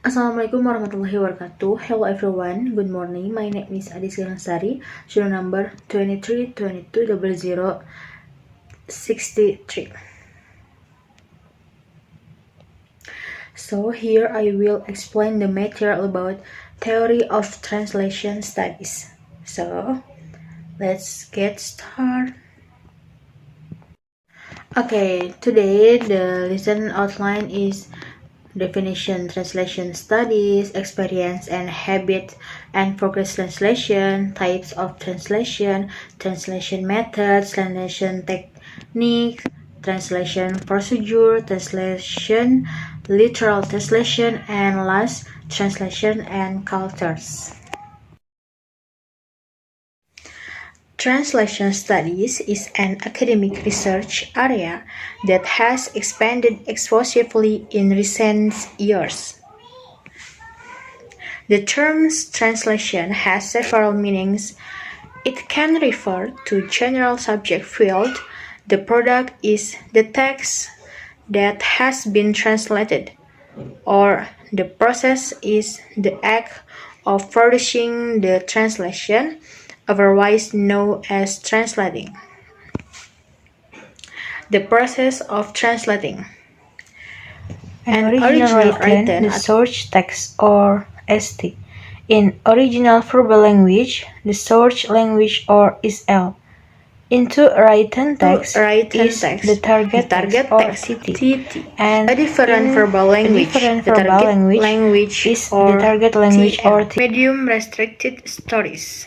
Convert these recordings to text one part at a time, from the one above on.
Assalamualaikum warahmatullahi wabarakatuh. Hello everyone, good morning. My name is Adis Gangsari, journal number 23220063. So here I will explain the material about theory of translation studies. So let's get started. Okay, today the lesson outline is definition, translation studies, experience and habit and progress translation, types of translation, translation methods, translation techniques, translation procedure, translation, literal translation, and last, translation and cultures. Translation studies is an academic research area that has expanded explosively in recent years. The term translation has several meanings. It can refer to general subject field. The product is the text that has been translated, or the process is the act of producing the translation, otherwise known as translating. The process of translating. An original written, the source text or ST. In original verbal language, the source language or SL. Into written text is the target text or CT. And a different verbal language, the target language is the target language or TM. Medium restricted stories.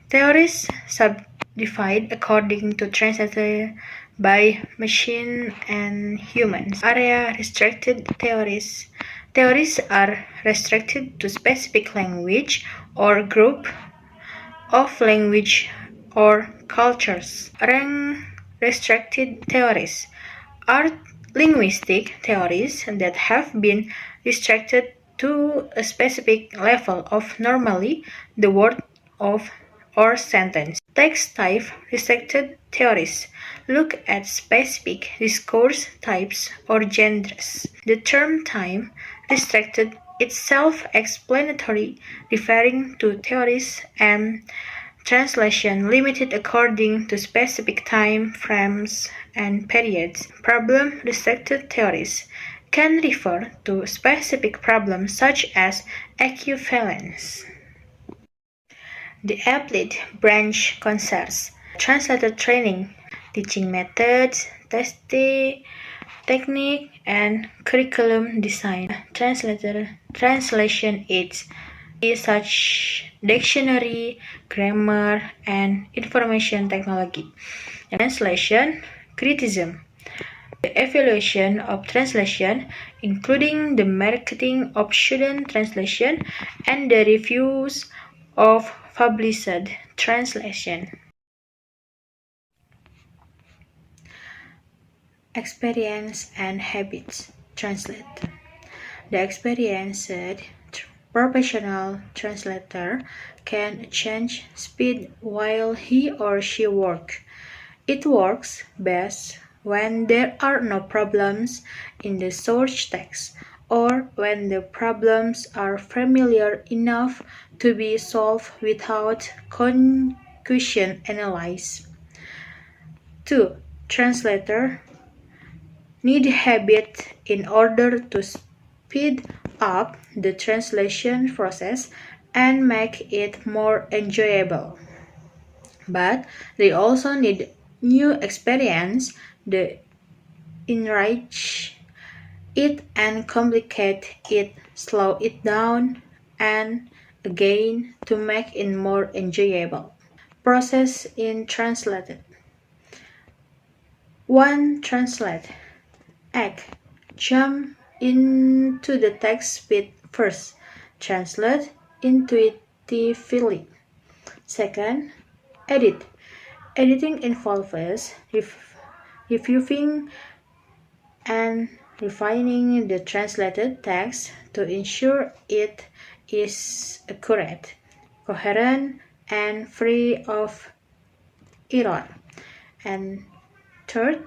Theories subdivided according to translated by machine and humans. Area restricted theories. Theories are restricted to specific language or group of language or cultures. Rank restricted theories are linguistic theories that have been restricted to a specific level of normally the word of or sentence. Text type restricted theories look at specific discourse types or genres. The term time restricted is self-explanatory, referring to theories and translation limited according to specific time frames and periods. Problem-restricted theories can refer to specific problems such as equivalence. The Applied branch concerns translator training, teaching methods, testing technique, and curriculum design. Translation aids such dictionary, grammar, and information technology. Translation criticism. The evaluation of translation, including the marketing of student translation and the reviews of published translation. Experience and habits. Translate. The experienced professional translator can change speed while he or she works. It works best when there are no problems in the source text or when the problems are familiar enough to be solved without conclusion analysis. 2. Translator need habit in order to speed up the translation process and make it more enjoyable. But they also need new experience to enrich it and complicate it, slow it down, and again to make it more enjoyable. Process in translated. 1. Translate. Act. Jump into the text bit first. Translate intuitively. Second, edit. Editing involves reviewing and refining the translated text to ensure it is accurate, coherent, and free of error. And third,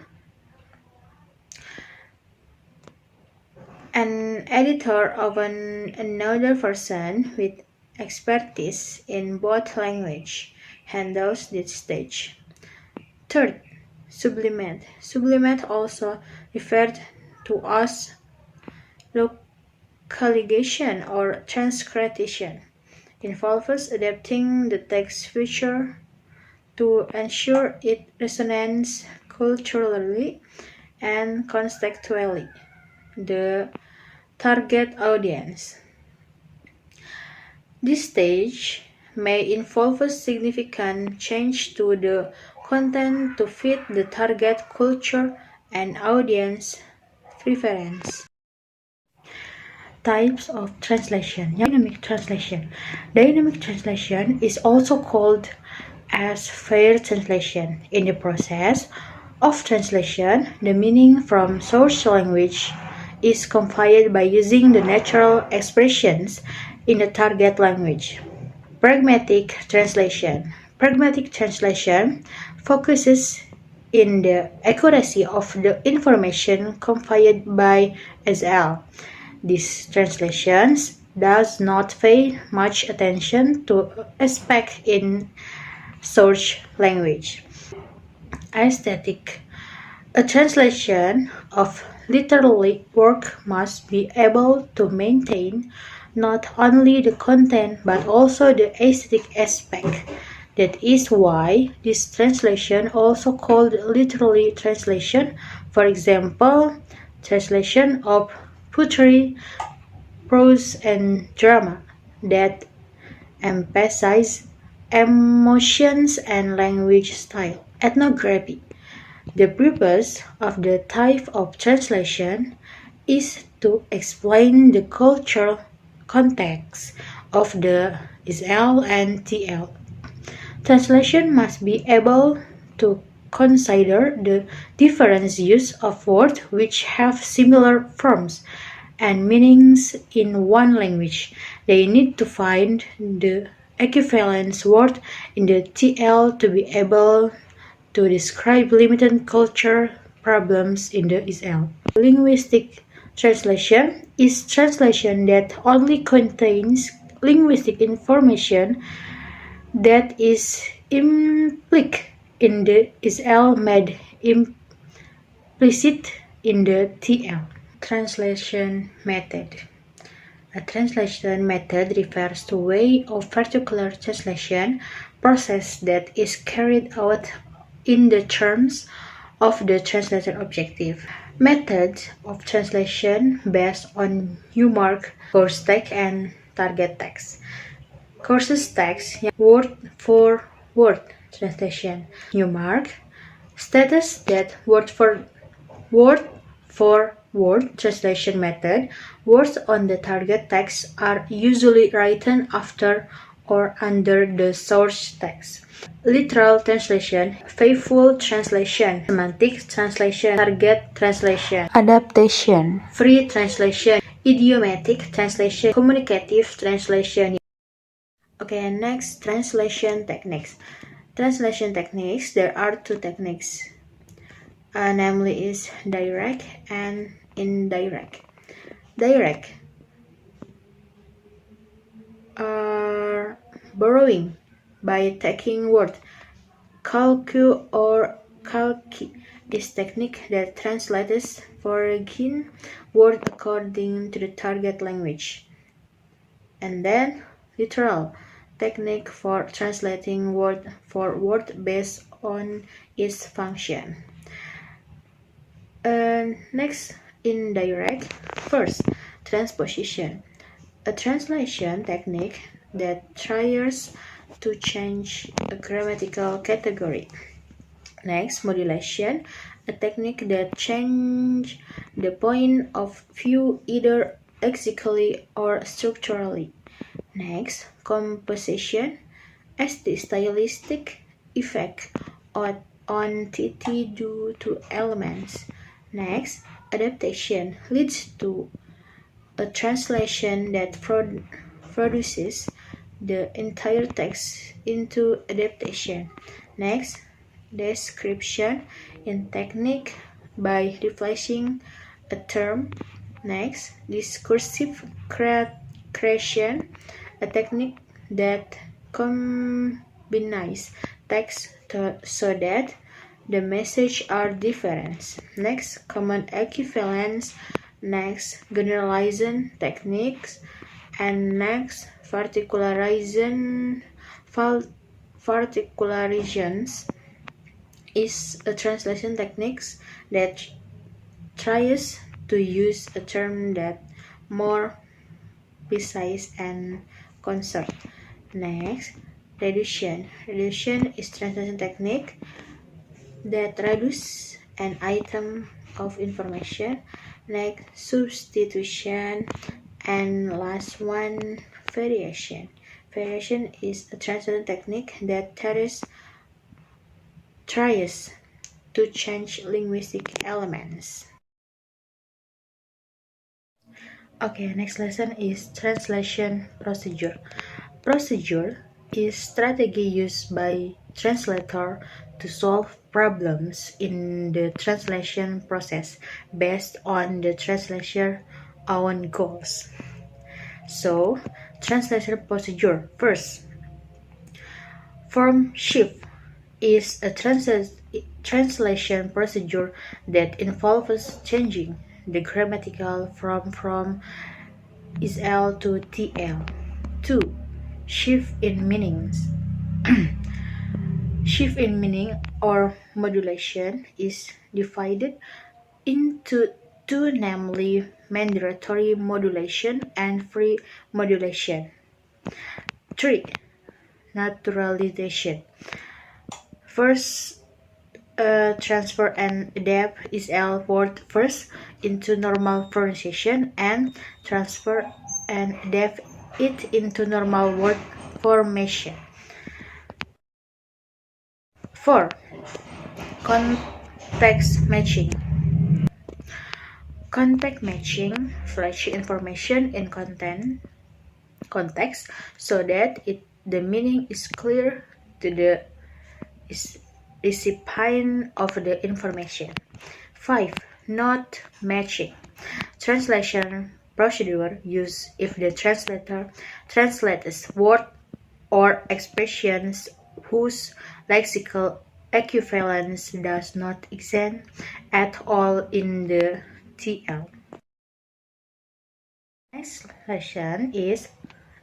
An editor, often another person with expertise in both language, handles this stage. Third, sublimate. Sublimate, also referred to as localization or transcription, involves adapting the text feature to ensure it resonates culturally and contextually the target audience. This stage may involve a significant change to the content to fit the target culture and audience preference. Types of translation. Dynamic translation. Dynamic translation is also called as fair translation. In the process of translation, the meaning from source language is conveyed by using the natural expressions in the target language. Pragmatic translation. Pragmatic translation focuses in the accuracy of the information conveyed by SL. These translations does not pay much attention to aspect in source language. Aesthetic. A translation of literary work must be able to maintain not only the content but also the aesthetic aspect. That is why this translation also called literary translation. For example, translation of poetry, prose, and drama that emphasize emotions and language style. Ethnography. The purpose of the type of translation is to explain the cultural context of the SL and TL. Translation must be able to consider the different use of words which have similar forms and meanings in one language. They need to find the equivalent word in the TL to be able to describe limited culture problems in the SL. Linguistic translation is translation that only contains linguistic information that is implicit in the SL made implicit in the TL. Translation method. A translation method refers to a way of particular translation process that is carried out in the terms of the translated objective. Method of translation based on UMARC, course text, and target text. Courses text, word for word translation. UMARC status that word for word translation method, words on the target text are usually written after or under the source text. Literal translation, faithful translation, semantic translation, target translation, Adaptation. free translation, idiomatic translation, communicative translation. Okay, next, translation techniques. Translation techniques, there are two techniques. Namely is direct and indirect. Direct are borrowing by taking word. Kalku or kalki is technique that translates foreign word according to the target language. And then literal technique for translating word for word based on its function. Next, indirect. First, transposition. A translation technique that tries to change a grammatical category. Next, modulation. A technique that changes the point of view either lexically or structurally. Next, composition as the stylistic effect on TT due to elements. Next, adaptation leads to a translation that produces the entire text into adaptation. Next, description in technique by replacing a term Next, discursive creation, a technique that combines text so that the messages are different. Next, common equivalence. Next, generalization techniques. And next, particularizations is a translation technique that tries to use a term that more precise and concise. Next, reduction. Reduction is translation technique that reduce an item of information. Next, substitution, and last one, variation. Variation is a translation technique that tries to change linguistic elements. Okay, next lesson is translation procedure. Procedure is strategy used by translator to solve problems in the translation process based on the translator's own goals. So, translation procedure. First, form shift is a translation procedure that involves changing the grammatical form from is-l to tl. 2. Shift in meanings. Shift in meaning or modulation is divided into two, namely mandatory modulation and free modulation. 3. Naturalization. First, transfer and adapt is-l word first into normal pronunciation and transfer and adapt it into normal word formation. 4. Context matching. Context matching flashes information in context so that the meaning is clear to the recipient of the information. 5. Not matching. Translation procedure used if the translator translates words or expressions whose lexical equivalence does not exist at all in the TL. Next lesson is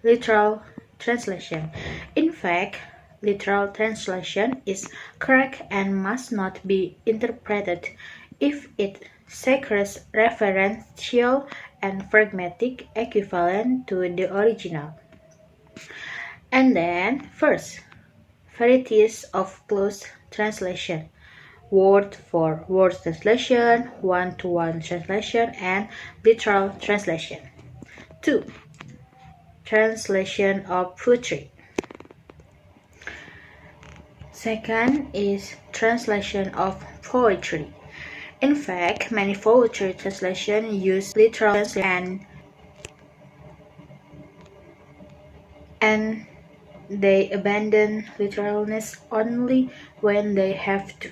literal translation. In fact, literal translation is correct and must not be interpreted if it secures referential and pragmatic equivalent to the original. And then, first, varieties of close translation. Word for word translation, one-to-one translation, and literal translation. 2. Translation of poetry. Second is translation of poetry. In fact, many poetry translations use literal translation and they abandon literalness only when they have to.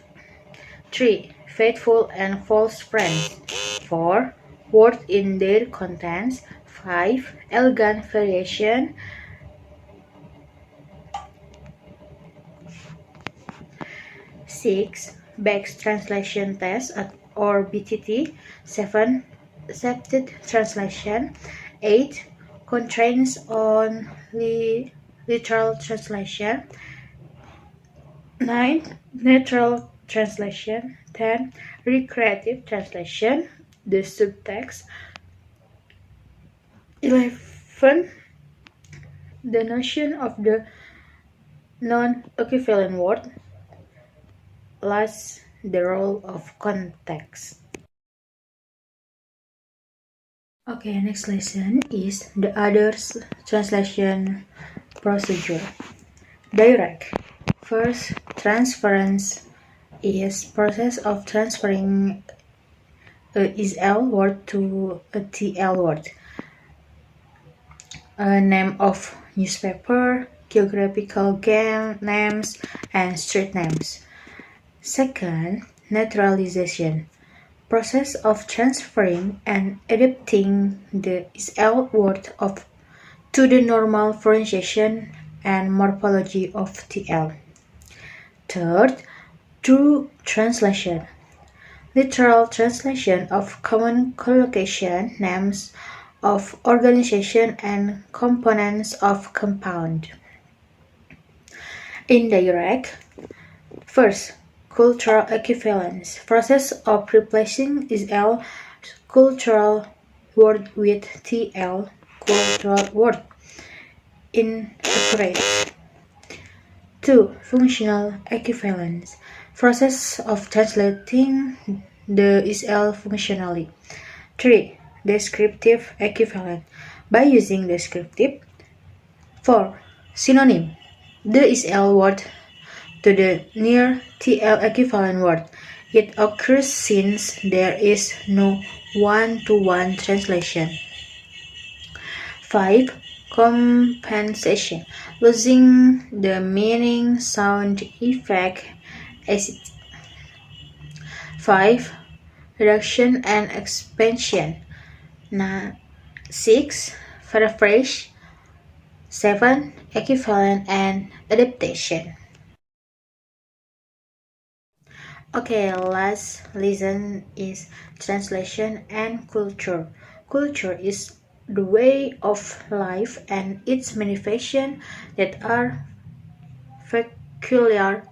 3. Faithful and false friends. 4. Words in their contents. 5. Elegant variation. 6. Beck's translation test or BTT. 7. Accepted translation. 8. Constraints on literal translation. 9. Natural translation. 10. Recreative translation, the subtext. 11. The notion of the non-equivalent word. Last, the role of context. Okay, next lesson is the other translation procedure. Direct. First, transference is process of transferring a is-l word to a tl word. A name of newspaper, geographical names, and street names. Second, naturalization. process of transferring and adapting the SL word to the normal pronunciation and morphology of TL. Third, true translation. Literal translation of common collocation names of organization and components of compound. Indirect. First, cultural equivalence. Process of replacing SL cultural word with TL cultural word. Inaccurate. 2. Functional equivalence. Process of translating the SL functionally. 3. Descriptive equivalent. By using descriptive. 4. Synonym. The SL word to the near TL equivalent word. It occurs since there is no one-to-one translation. 5. Compensation. Losing the meaning, sound, effect, etc. 5. Reduction and expansion. 6. Paraphrase. 7. Equivalent and adaptation. Okay, last lesson is translation and culture. Culture is the way of life and its manifestations that are peculiar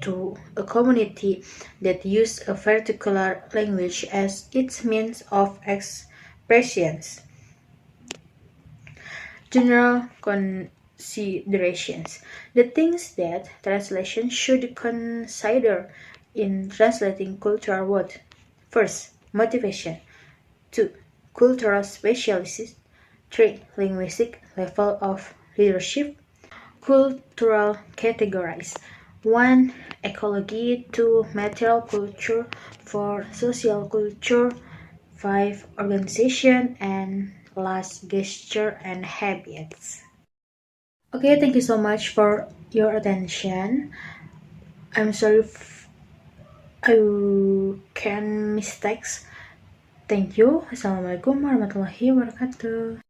to a community that use a particular language as its means of expressions. General considerations. The things that translation should consider in translating cultural words. First, motivation. 2. Cultural specialties. 3. Linguistic level of leadership. Cultural categories. 1. Ecology. 2. Material culture. 4. Social culture. 5. Organization. And last, gesture and habits. Okay, thank you so much for your attention. I'm sorry if I can mistakes. Thank you. Assalamualaikum warahmatullahi wabarakatuh.